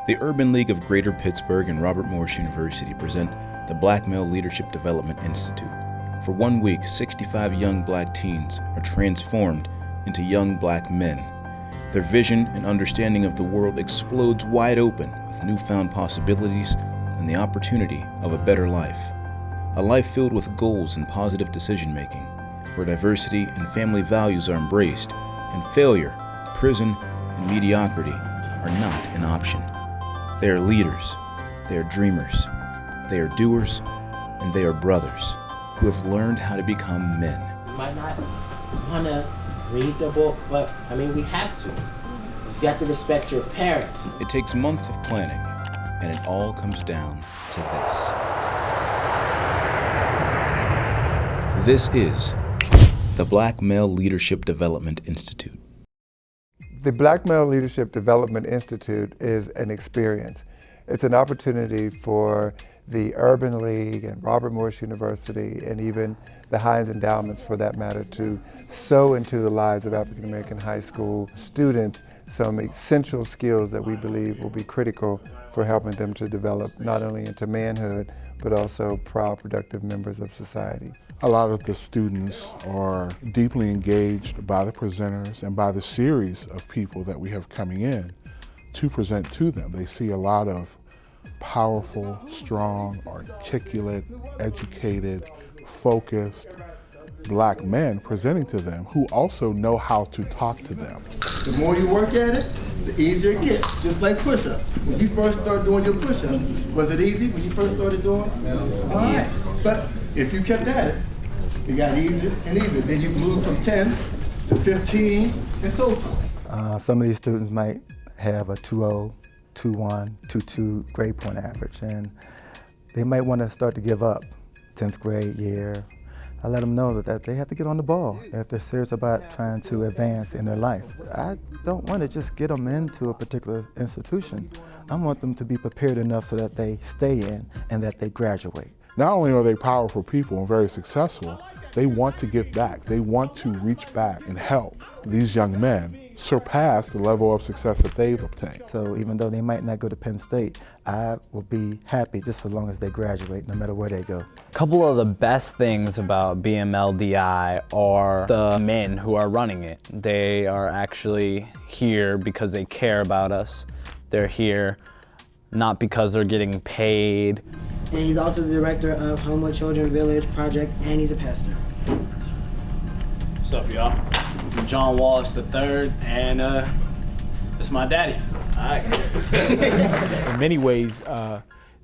The Urban League of Greater Pittsburgh and Robert Morris University present the Black Male Leadership Development Institute. For 1 week, 65 young black teens are transformed into young black men. Their vision and understanding of the world explodes wide open with newfound possibilities and the opportunity of a better life. A life filled with goals and positive decision-making, where diversity and family values are embraced, and failure, prison, and mediocrity are not an option. They are leaders, they are dreamers, they are doers, and they are brothers who have learned how to become men. You might not want to read the book, but we have to. You have to respect your parents. It takes months of planning, and it all comes down to this. This is the Black Male Leadership Development Institute. The Black Male Leadership Development Institute is an experience. It's an opportunity for the Urban League and Robert Morris University and even the Heinz Endowments, for that matter, to sow into the lives of African American high school students some essential skills that we believe will be critical for helping them to develop not only into manhood, but also proud, productive members of society. A lot of the students are deeply engaged by the presenters and by the series of people that we have coming in to present to them. They see a lot of powerful, strong, articulate, educated, focused black men presenting to them who also know how to talk to them. The more you work at it, the easier it gets, just like push-ups. When you first started doing your push-ups, was it easy when you first started doing it? No. All right, but if you kept at it, it got easier and easier. Then you moved from 10 to 15 and so forth. Some of these students might have a 2.0, 2.1, 2.2 grade point average, and they might want to start to give up 10th grade year. I let them know that they have to get on the ball if they're serious about trying to advance in their life. I don't want to just get them into a particular institution. I want them to be prepared enough so that they stay in and that they graduate. Not only are they powerful people and very successful, they want to give back. They want to reach back and help these young men surpass the level of success that they've obtained. So even though they might not go to Penn State, I will be happy just as long as they graduate, no matter where they go. A couple of the best things about BMLDI are the men who are running it. They are actually here because they care about us. They're here not because they're getting paid. And he's also the director of Homo Children Village Project, and he's a pastor. What's up, y'all? I'm John Wallace III, and it's my daddy. All right. In many ways,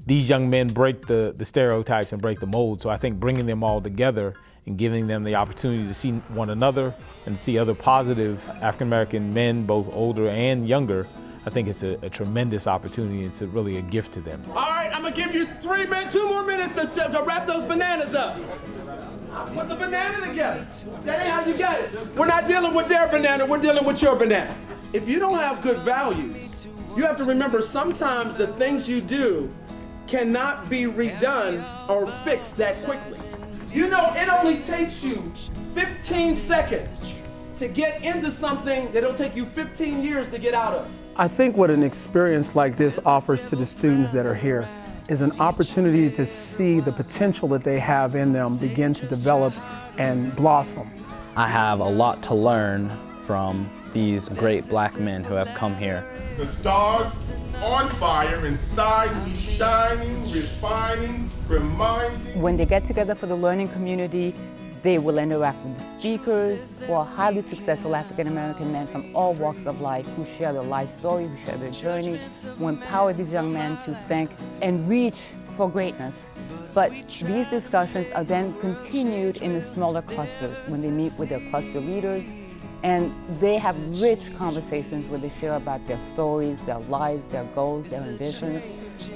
these young men break the stereotypes and break the mold. So I think bringing them all together and giving them the opportunity to see one another and see other positive African-American men, both older and younger, I think it's a tremendous opportunity. It's really a gift to them. All right, I'm gonna give you 2 more minutes to wrap those bananas up. Put the banana together. That ain't how you got it. We're not dealing with their banana, we're dealing with your banana. If you don't have good values, you have to remember sometimes the things you do cannot be redone or fixed that quickly. You know, it only takes you 15 seconds to get into something that'll take you 15 years to get out of. I think what an experience like this offers to the students that are here is an opportunity to see the potential that they have in them begin to develop and blossom. I have a lot to learn from these great black men who have come here. The stars on fire inside me, shining, refining, reminding. When they get together for the learning community, they will interact with the speakers who are highly successful African-American men from all walks of life who share their life story, who share their journey, who empower these young men to think and reach for greatness. But these discussions are then continued in the smaller clusters when they meet with their cluster leaders, and they have rich conversations where they share about their stories, their lives, their goals, their ambitions.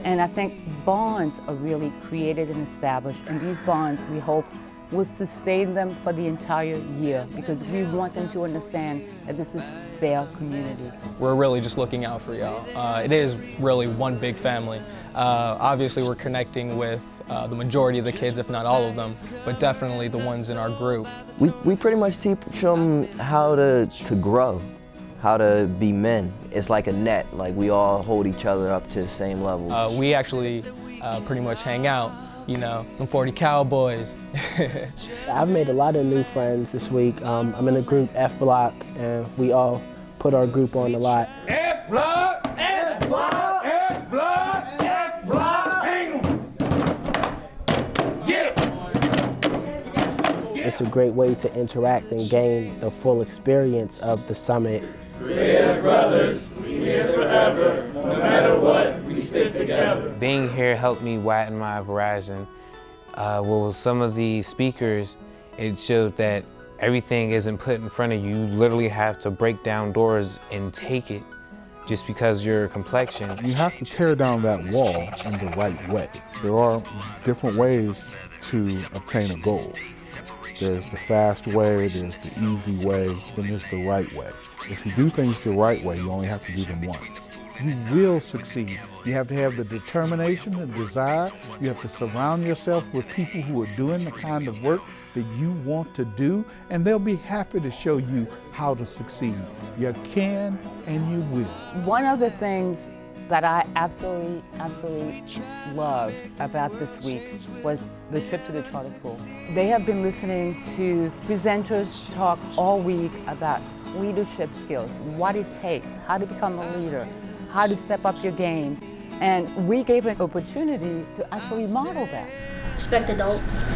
And I think bonds are really created and established, and these bonds, we hope, will sustain them for the entire year because we want them to understand that this is their community. We're really just looking out for y'all. It is really one big family. Obviously we're connecting with the majority of the kids, if not all of them, but definitely the ones in our group. We pretty much teach them how to grow, how to be men. It's like a net, like we all hold each other up to the same level. We actually pretty much hang out, you know, them 40 Cowboys. I've made a lot of new friends this week. I'm in a group F Block, and we all put our group on a lot. F block, F block, F block, F block. Hang 'em. Get 'em. It's a great way to interact and gain the full experience of the summit. Creative brothers, we here forever. No matter what, we stick together. Being here helped me widen my horizon. With some of the speakers, it showed that everything isn't put in front of you. You literally have to break down doors and take it just because your complexion. You have to tear down that wall in the right way. There are different ways to obtain a goal. There's the fast way, there's the easy way, then there's the right way. If you do things the right way, you only have to do them once. You will succeed. You have to have the determination and desire. You have to surround yourself with people who are doing the kind of work that you want to do, and they'll be happy to show you how to succeed. You can and you will. One of the things that I absolutely loved about this week was the trip to the charter school. They have been listening to presenters talk all week about leadership skills, what it takes, how to become a leader, how to step up your game. And we gave an opportunity to actually model that. Respect adults.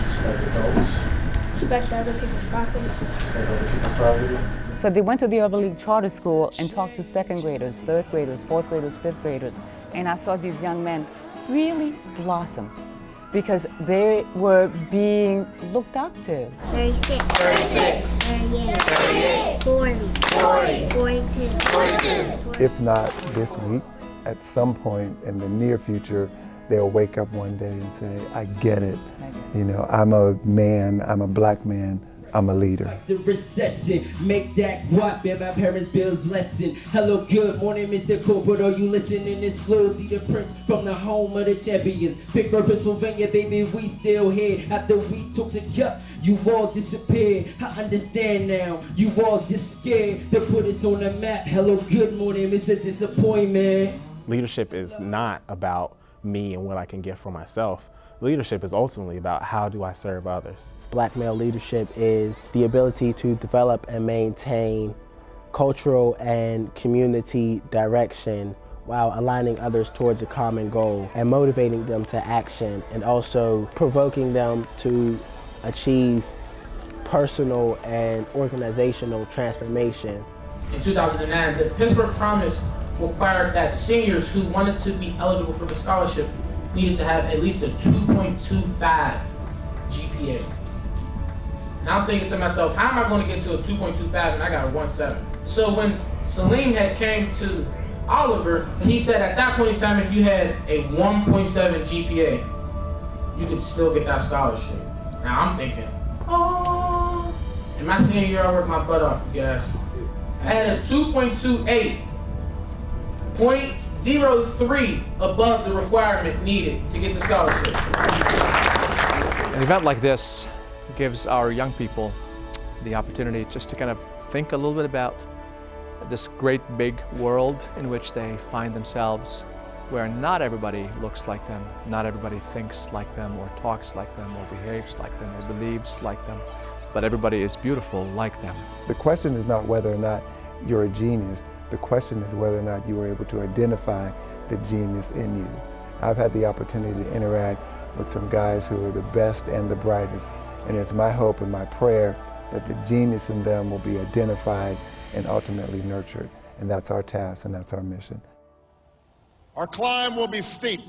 Respect other people's property. So they went to the Urban League Charter School and talked to second graders, third graders, fourth graders, fifth graders. And I saw these young men really blossom because they were being looked up to. 36. 38. 40. 42. If not this week, at some point in the near future, they'll wake up one day and say, I get it. You know, I'm a man, I'm a black man, I'm a leader. The recession, make that guap, and my parents' bills lessen. Hello, good morning, Mr. Corporate. Are you listening? It's slowly the prince from the home of the champions. Pittsburgh, Pennsylvania, baby, we still here. After we took the cup, you all disappeared. I understand now, you all just scared to put us on the map. Hello, good morning, Mr. Disappointment. Leadership is not about me and what I can get for myself. Leadership is ultimately about how do I serve others. Black male leadership is the ability to develop and maintain cultural and community direction while aligning others towards a common goal and motivating them to action, and also provoking them to achieve personal and organizational transformation. In 2009, the Pittsburgh Promise required that seniors who wanted to be eligible for the scholarship needed to have at least a 2.25 GPA. Now I'm thinking to myself, how am I going to get to a 2.25 and I got a 1.7? So when Salim had came to Oliver, he said at that point in time, if you had a 1.7 GPA, you could still get that scholarship. Now I'm thinking, oh. In my senior year, I worked my butt off, you guys. I had a 2.28, 0.03 above the requirement needed to get the scholarship. An event like this gives our young people the opportunity just to kind of think a little bit about this great big world in which they find themselves, where not everybody looks like them, not everybody thinks like them, or talks like them, or behaves like them, or believes like them, but everybody is beautiful like them. The question is not whether or not you're a genius. The question is whether or not you were able to identify the genius in you. I've had the opportunity to interact with some guys who are the best and the brightest, and it's my hope and my prayer that the genius in them will be identified and ultimately nurtured. And that's our task and that's our mission. Our climb will be steep.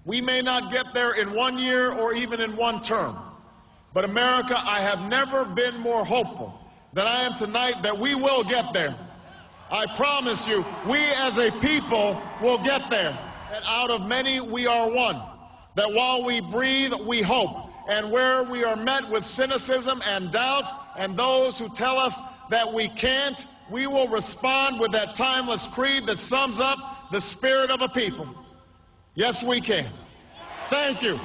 We may not get there in 1 year or even in one term, but America, I have never been more hopeful than I am tonight that we will get there. I promise you, we as a people will get there. And out of many, we are one. That while we breathe, we hope. And where we are met with cynicism and doubt, and those who tell us that we can't, we will respond with that timeless creed that sums up the spirit of a people. Yes, we can. Thank you.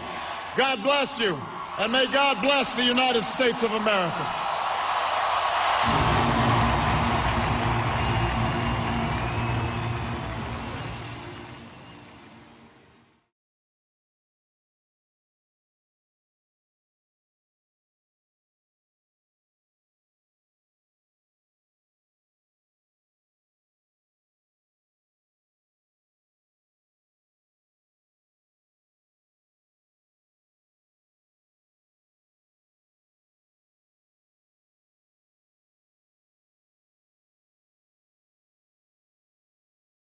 God bless you. And may God bless the United States of America.